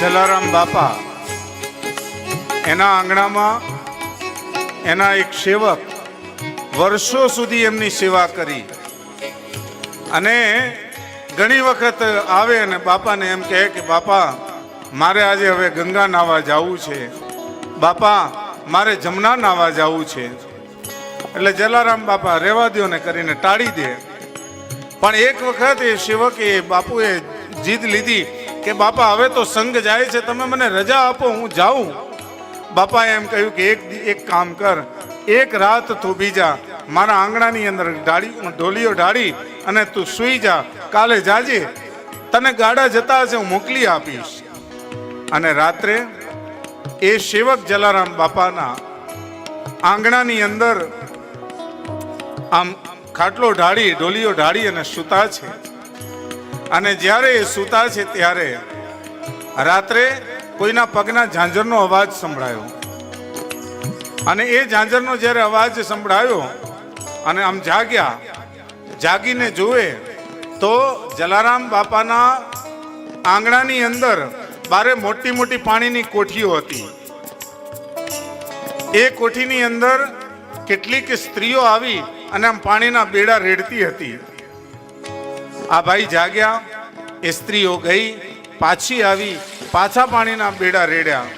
જલારામ બાપા એના આંગણામાં એના એક સેવક વર્ષો સુધી એમની સેવા કરી અને ઘણી વખત આવે અને બાપાને એમ કહે કે બાપા મારે આજે હવે ગંગા નાવા જવું છે, બાપા મારે જમના નાવા જવું છે. એટલે જલારામ બાપા રહેવા દ્યો ને કરીને ટાળી દે. પણ એક વખત એ સેવકે બાપુએ જીદ લીધી કે બાપા હવે તો સંઘ જાય છે, તમે મને રજા આપો, હું જાઉં. બાપાએ એમ કહ્યું કે એક કામ કર, એક રાત તું બીજા મારા આંગણાની અંદર ઢોલીઓ ઢાળી અને તું સૂઈ જા, કાલે જાજે, તને ગાડા જતા હશે હું મોકલી આપીશ. અને રાત્રે એ સેવક જલારામ બાપાના આંગણાની અંદર આમ ખાટલો ઢાળી ઢોલીઓ ઢાળી અને સૂતા છે. અને જ્યારે એ સૂતા છે ત્યારે રાત્રે કોઈના પગના ઝાંઝરનો અવાજ સંભળાયો. અને એ ઝાંઝરનો જ્યારે અવાજ સંભળાયો અને આમ જાગ્યા, જાગીને જુએ તો જલારામ બાપાના આંગણાની અંદર બારે મોટી મોટી પાણીની કોઠીઓ હતી. એ કોઠીની અંદર કેટલીક સ્ત્રીઓ આવી અને આમ પાણીના બેડા રેડતી હતી. આ ભાઈ જાગ્યા, એ સ્ત્રીઓ ગઈ, પાછી આવી, પાછા પાણીના બેડા રેડ્યા.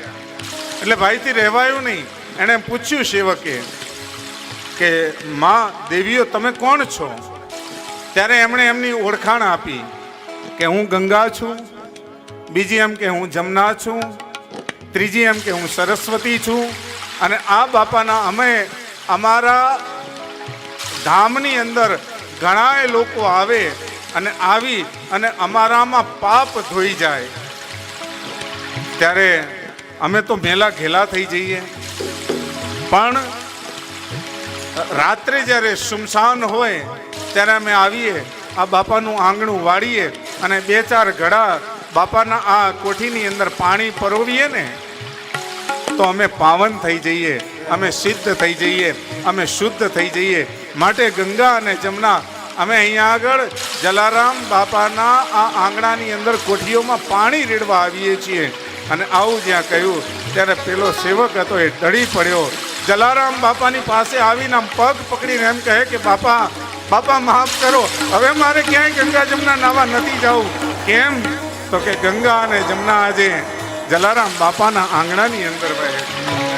એટલે ભાઈથી રહેવાયું નહીં. એણે પૂછ્યું સેવકે કે માં દેવીઓ તમે કોણ છો? ત્યારે એમણે એમની ઓળખાણ આપી કે હું ગંગા છું, બીજી એમ કે હું જમના છું, ત્રીજી એમ કે હું સરસ્વતી છું. અને આ બાપાના અમે અમારા ધામની અંદર ઘણાય લોકો આવે અને આવી અને અમારામાં પાપ ધોઈ જાય. ત્યારે અમે તો મેલા ઘેલા થઈ જઈએ. પણ રાત્રે જ્યારે સુમસાન હોય ત્યારે અમે આવીએ, આ બાપાનું આંગણું વાળીએ અને બે ચાર ઘડા બાપાના આ કોઠીની અંદર પાણી પરોવીએ ને તો અમે પાવન થઈ જઈએ, અમે સિદ્ધ થઈ જઈએ, અમે શુદ્ધ થઈ જઈએ. માટે ગંગા અને જમના અમે અહીંયા આગળ જલારામ બાપાના આ આંગણાની અંદર કોઠીઓમાં પાણી રેડવા આવીએ છીએ. અને આવું જ્યાં કહ્યું ત્યારે પેલો સેવક હતો એ ડળી પડ્યો. જલારામ બાપાની પાસે આવીને આમ પગ પકડીને એમ કહે કે બાપા બાપા માફ કરો, હવે મારે ક્યાંય ગંગા જમના નાવા નથી જવું. કેમ? તો કે ગંગા અને જમના આજે જલારામ બાપાના આંગણાની અંદર વહે.